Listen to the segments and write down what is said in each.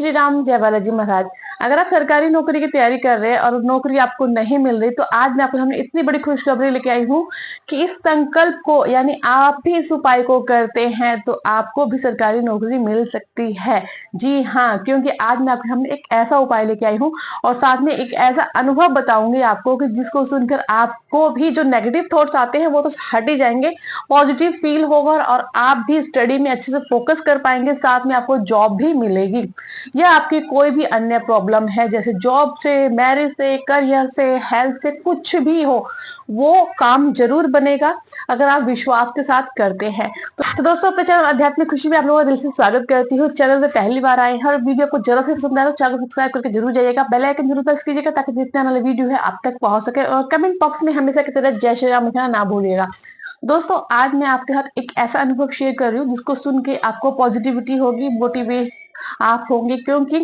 श्री राम, जय बालाजी महाराज। अगर आप सरकारी नौकरी की तैयारी कर रहे हैं और नौकरी आपको नहीं मिल रही, तो आज मैं आपके सामने इतनी बड़ी खुशखबरी लेके आई हूँ कि इस संकल्प को, यानी आप भी इस उपाय को करते हैं तो आपको भी सरकारी नौकरी मिल सकती है। जी हाँ, क्योंकि आज मैं आपके सामने एक ऐसा उपाय लेके आई हूँ और साथ में एक ऐसा अनुभव बताऊंगी आपको कि जिसको सुनकर आपको भी जो नेगेटिव थॉट्स आते हैं वो तो हट ही जाएंगे, पॉजिटिव फील होगा और आप भी स्टडी में अच्छे से फोकस कर पाएंगे, साथ में आपको जॉब भी मिलेगी। या आपकी कोई भी अन्य प्रॉब्लम है, जैसे जॉब से, मैरिज से, करियर से, हेल्थ से, कुछ भी हो, वो काम जरूर बनेगा अगर आप विश्वास के साथ करते हैं। तो दोस्तों, अपने चैनल आध्यात्मिक खुशी में आप लोगों का दिल से स्वागत करती हूँ। चैनल पे पहली बार आए हैं और वीडियो को जरूर से पसंद आए तो चैनल को सब्सक्राइब करके जरूर जाइएगा, बेल आइकन जरूर प्रेस कीजिएगा ताकि जितने वाला वीडियो है आप तक पहुंच सके। और कमेंट बॉक्स में हमेशा की तरह जय श्री राम लिखना ना भूलिएगा। दोस्तों, आज मैं आपके साथ एक ऐसा अनुभव शेयर कर रही हूँ जिसको सुन के आपको पॉजिटिविटी होगी, मोटिवेट आप होंगे, क्योंकि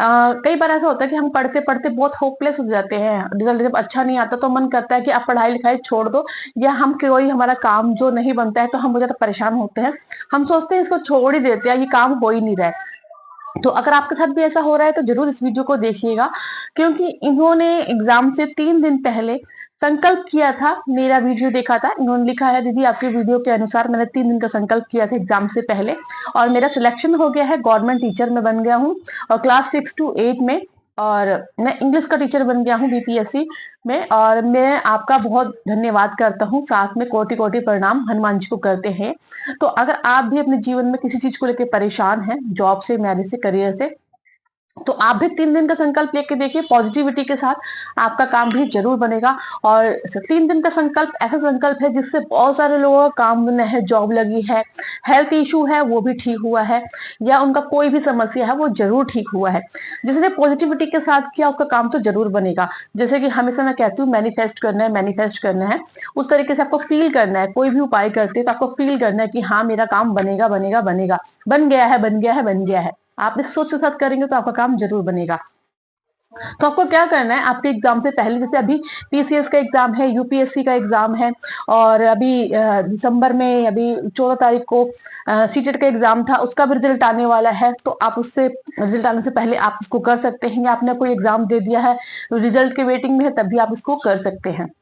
कई बार ऐसा होता है कि हम पढ़ते पढ़ते बहुत होपलेस हो जाते हैं, रिजल्ट जब अच्छा नहीं आता तो मन करता है कि आप पढ़ाई लिखाई छोड़ दो, या हम कोई हमारा काम जो नहीं बनता है तो हम बहुत ज्यादा परेशान होते हैं, हम सोचते हैं इसको छोड़ ही देते हैं, ये काम हो ही नहीं रहा है। तो अगर आपके साथ भी ऐसा हो रहा है तो जरूर इस वीडियो को देखिएगा, क्योंकि इन्होंने एग्जाम से 3 दिन पहले संकल्प किया था। मेरा वीडियो देखा था, इन्होंने लिखा है, दीदी आपके वीडियो के अनुसार मैंने 3 दिन का संकल्प किया था एग्जाम से पहले और मेरा सिलेक्शन हो गया है, गवर्नमेंट टीचर में बन गया हूँ और क्लास 6 to 8 में, और मैं इंग्लिश का टीचर बन गया हूँ बीपीएससी में। और मैं आपका बहुत धन्यवाद करता हूँ, साथ में कोटि कोटि प्रणाम हनुमान जी को करते हैं। तो अगर आप भी अपने जीवन में किसी चीज को लेकर परेशान हैं, जॉब से, मैरिज से, करियर से, तो आप भी 3 दिन का संकल्प लेके देखिए, पॉजिटिविटी के साथ आपका काम भी जरूर बनेगा। और 3 दिन का संकल्प ऐसा संकल्प है जिससे बहुत सारे लोगों का काम बना है, जॉब लगी है, हेल्थ इशू है वो भी ठीक हुआ है, या उनका कोई भी समस्या है वो जरूर ठीक हुआ है। जिसने पॉजिटिविटी के साथ किया उसका काम तो जरूर बनेगा। जैसे कि हमेशा मैं कहती हूँ, मैनिफेस्ट करना है, मैनिफेस्ट करना है, उस तरीके से आपको फील करना है। कोई भी उपाय करते हैं तो आपको फील करना है कि हाँ, मेरा काम बनेगा बनेगा बनेगा, बन गया है बन गया है बन गया है। आप इस सोच के साथ करेंगे तो आपका काम जरूर बनेगा। तो आपको क्या करना है, आपके एग्जाम से पहले, जैसे अभी पीसीएस का एग्जाम है, यूपीएससी का एग्जाम है, और अभी दिसंबर में, अभी 14 तारीख को सीटेट का एग्जाम था, उसका भी रिजल्ट आने वाला है। तो आप उससे रिजल्ट आने से पहले आप इसको कर सकते हैं, या आपने कोई एग्जाम दे दिया है, रिजल्ट के वेटिंग में है, तब भी आप इसको कर सकते हैं।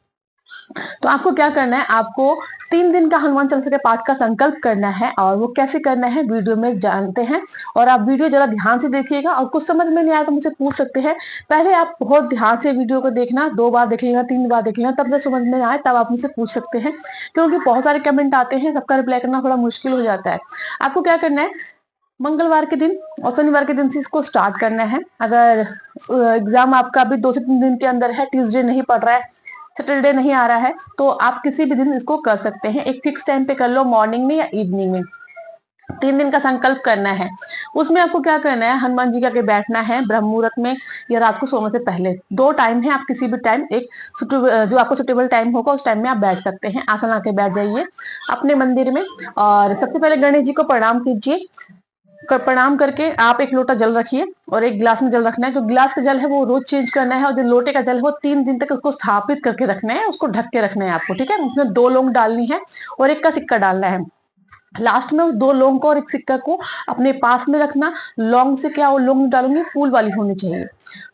तो आपको क्या करना है, आपको 3 दिन का हनुमान चालीसा के पाठ का संकल्प करना है, और वो कैसे करना है वीडियो में जानते हैं। और आप वीडियो जरा ध्यान से देखिएगा, और कुछ समझ में नहीं आया तो मुझे पूछ सकते हैं। पहले आप बहुत ध्यान से वीडियो को देखना, 2 बार देख लेना, 3 बार देख लेना, तब जब समझ में आए तब आप मुझसे पूछ सकते हैं, क्योंकि बहुत सारे कमेंट आते हैं, सबका रिप्लाई करना थोड़ा मुश्किल हो जाता है। आपको क्या करना है, मंगलवार के दिन और शनिवार के दिन से इसको स्टार्ट करना है। अगर एग्जाम आपका अभी 2 से 3 दिन के अंदर है, ट्यूसडे नहीं पड़ रहा है, सैटरडे नहीं आ रहा है, तो आप किसी भी दिन इसको कर सकते हैं। एक फिक्स टाइम पे कर लो, मॉर्निंग में या इवनिंग में। 3 दिन का संकल्प करना है। उसमें आपको क्या करना है, हनुमान जी के आगे बैठना है ब्रह्म मुहूर्त में या रात को सोने से पहले। 2 टाइम है, आप किसी भी टाइम, एक जो आपको सुटेबल टाइम होगा उस टाइम में आप बैठ सकते हैं। आसन आके बैठ जाइए अपने मंदिर में, और सबसे पहले गणेश जी को प्रणाम कीजिए। प्रणाम करके आप एक लोटा जल रखिए और एक गिलास में जल रखना है। जो गिलास का जल है वो रोज चेंज करना है, और जो लोटे का जल है वो 3 दिन तक उसको स्थापित करके रखना है, उसको ढक के रखना है आपको, ठीक है। उसमें 2 लौंग डालनी है और 1 का सिक्का डालना है। लास्ट में उस 2 लौंग को और 1 सिक्का को अपने पास में रखना। लौंग से क्या, वो लौंग डालूंगी फूल वाली होनी चाहिए।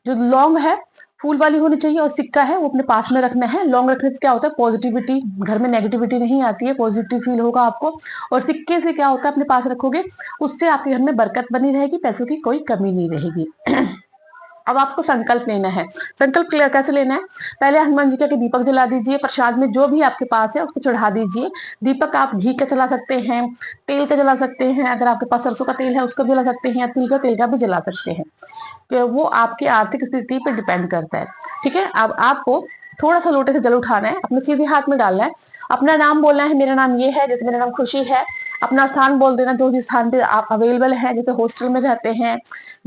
जो लौंग है फूल वाली होनी चाहिए, और सिक्का है वो अपने पास में रखना है। लौंग रखने से क्या होता है, पॉजिटिविटी, घर में नेगेटिविटी नहीं आती है, पॉजिटिव फील होगा आपको। और सिक्के से क्या होता है, अपने पास रखोगे, उससे आपके घर में बरकत बनी रहेगी, पैसों की कोई कमी नहीं रहेगी। अब आपको संकल्प लेना है। संकल्प कैसे लेना है, पहले हनुमान जी का दीपक जला दीजिए। प्रसाद में जो भी आपके पास है उसको चढ़ा दीजिए। दीपक आप घी का जला सकते हैं, तेल का जला सकते हैं, अगर आपके पास सरसों का तेल है उसका भी जला सकते हैं, या तिल का तेल का भी जला सकते हैं, कि वो आपकी आर्थिक स्थिति पर डिपेंड करता है, ठीक है। अब आपको थोड़ा सा लोटे से जल उठाना है, अपने सीधे हाथ में डालना है, अपना नाम बोलना है। मेरा नाम ये है, जैसे मेरा नाम खुशी है। अपना स्थान बोल देना, जो जिस स्थान पे आप अवेलेबल हैं, जैसे हॉस्टल में रहते हैं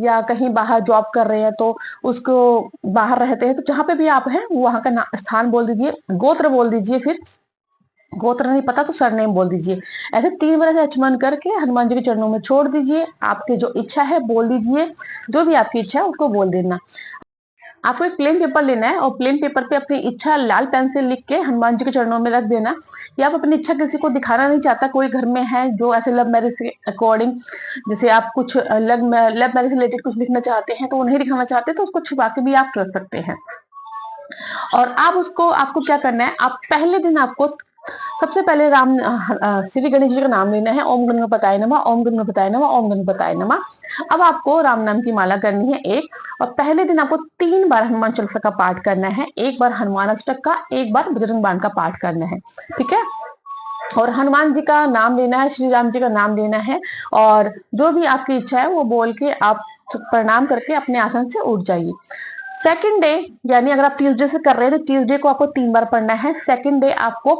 या कहीं बाहर जॉब कर रहे हैं तो उसको बाहर रहते हैं, तो जहां पे भी आप हैं वहां का स्थान बोल दीजिए। गोत्र बोल दीजिए, फिर गोत्र नहीं पता तो सरनेम बोल दीजिए। ऐसे 3 बार ऐसे अचमन करके हनुमान जी के चरणों में छोड़ दीजिए। आपकी जो इच्छा है बोल दीजिए, जो भी आपकी इच्छा है उसको बोल देना। आपको एक प्लेन पेपर लेना है और प्लेन पेपर पे अपनी इच्छा लाल पेन से लिख के हनुमान जी के चरणों में रख देना। या आप अपनी इच्छा किसी को दिखाना नहीं चाहता, कोई घर में है जो ऐसे लव मैरिज के अकॉर्डिंग, जैसे आप कुछ लव मैरिज रिलेटेड कुछ लिखना चाहते हैं तो उन्हें दिखाना चाहते हैं, तो उसको छुपा के भी आप कर सकते हैं। और आप उसको, आपको क्या करना है, आप पहले दिन आपको सबसे पहले श्री गणेश जी का नाम लेना है। ओम गणपताय नमः, ओम गणपताय नमः, ओम गणपताय नमः। अब आपको राम नाम की माला करनी है एक, और पहले दिन आपको 3 बार हनुमान चालीसा का पाठ करना है। एक बार हनुमान अष्टक का, एक बार बजरंग बाण का पाठ करना है, ठीक है। और हनुमान जी का नाम लेना है, श्री राम जी का नाम लेना है, और जो भी आपकी इच्छा है वो बोल के आप प्रणाम करके अपने आसन से उठ जाइए। सेकंड डे, यानी अगर आप ट्यूसडे से कर रहे हैं तो ट्यूसडे को आपको 3 बार पढ़ना है, सेकंड डे आपको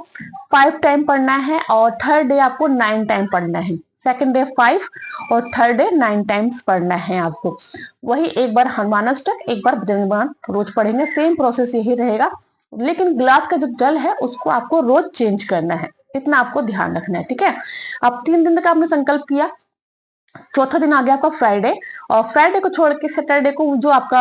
5 टाइम पढ़ना है, और थर्ड डे आपको 9 टाइम पढ़ना है। सेकंड डे 5 और थर्ड डे 9 टाइम्स पढ़ना है आपको। वही एक बार हनुमान अष्टक, एक बार बजरंग बाण रोज पढ़ेंगे। सेम प्रोसेस यही रहेगा, लेकिन ग्लास का जो जल है उसको आपको रोज चेंज करना है, इतना आपको ध्यान रखना है, ठीक है। अब 3 दिन तक आपने संकल्प किया। चौथा दिन आ गया आपका फ्राइडे, और फ्राइडे को छोड़ के सैटरडे को जो आपका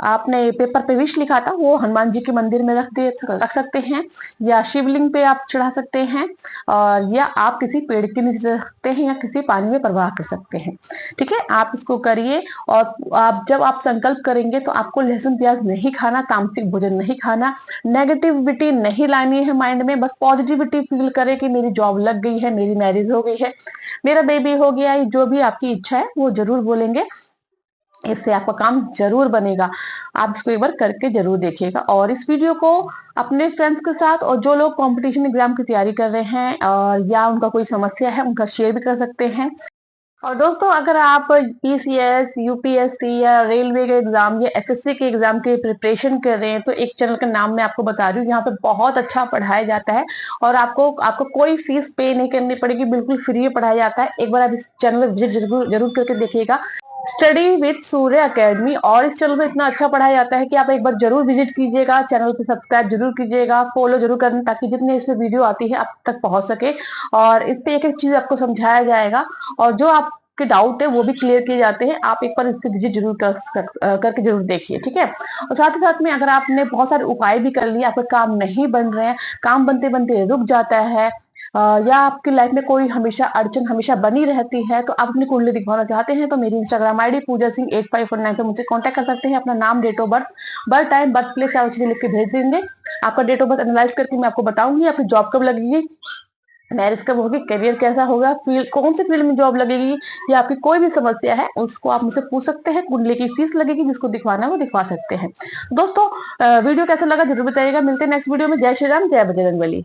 आपने पेपर पे विश लिखा था वो हनुमान जी के मंदिर में रख सकते हैं, या शिवलिंग पे आप चढ़ा सकते हैं, और या आप किसी पेड़ के नीचे रख सकते हैं, या किसी पानी में प्रवाह कर सकते हैं, ठीक है। आप इसको करिए, और आप जब आप संकल्प करेंगे तो आपको लहसुन प्याज नहीं खाना, तामसिक भोजन नहीं खाना, नेगेटिविटी नहीं लानी है माइंड में। बस पॉजिटिविटी फील करें कि मेरी जॉब लग गई है, मेरी मैरिज हो गई है, मेरा बेबी हो गया है, जो भी आपकी इच्छा है वो जरूर बोलेंगे, इससे आपका काम जरूर बनेगा। आप इसको एक बार करके जरूर देखिएगा, और इस वीडियो को अपने फ्रेंड्स के साथ, और जो लोग कंपटीशन एग्जाम की तैयारी कर रहे हैं और या उनका कोई समस्या है उनका शेयर भी कर सकते हैं। और दोस्तों, अगर आप पीसीएस, यूपीएससी या रेलवे के एग्जाम या एसएससी के एग्जाम की प्रिपरेशन कर रहे हैं तो एक चैनल का नाम मैं आपको बता रही हूँ, यहाँ पे बहुत अच्छा पढ़ाया जाता है, और आपको आपको कोई फीस पे नहीं करनी पड़ेगी, बिल्कुल फ्री में पढ़ाया जाता है। एक बार आप इस चैनल में विजिट जरूर जरूर करके देखिएगा, स्टडी विद सूर्य अकेडमी। और इस चैनल में इतना अच्छा पढ़ाया जाता है कि आप एक बार जरूर विजिट कीजिएगा, चैनल को सब्सक्राइब जरूर कीजिएगा, फॉलो जरूर करना, ताकि जितनी इसमें वीडियो आती है आप तक पहुंच सके, और इस पे एक एक चीज आपको समझाया जाएगा, और जो आपके डाउट है वो भी क्लियर किए जाते हैं। आप एक बार इससे विजिट जरूर करके जरूर देखिए, ठीक है। और साथ ही साथ में अगर आपने बहुत सारे उपाय भी कर लिए, आपके काम नहीं बन रहे हैं, काम बनते बनते रुक जाता है, या आपकी लाइफ में कोई हमेशा अड़चन हमेशा बनी रहती है, तो आप अपनी कुंडली दिखवाना चाहते हैं, तो मेरी इंस्टाग्राम आईडी पूजा सिंह 8549 पे मुझसे कांटेक्ट कर सकते हैं। अपना नाम, date of birth, birth time, birth place, चारों चीजें लिख के भेज देंगे। आपका डेट ऑफ बर्थ एनालाइज करके मैं आपको बताऊंगी आपकी जॉब कब लगेगी, मैरिज कब होगी, करियर कैसा होगा, फील्ड कौन सी फील्ड में जॉब लगेगी, या आपकी कोई भी समस्या है उसको आप मुझसे पूछ सकते हैं। कुंडली की फीस लगेगी, जिसको दिखवाना है वो दिखवा सकते हैं। दोस्तों, वीडियो कैसा लगा जरूर बताइएगा। मिलते हैं नेक्स्ट वीडियो में। जय श्री राम, जय बजरंगबली।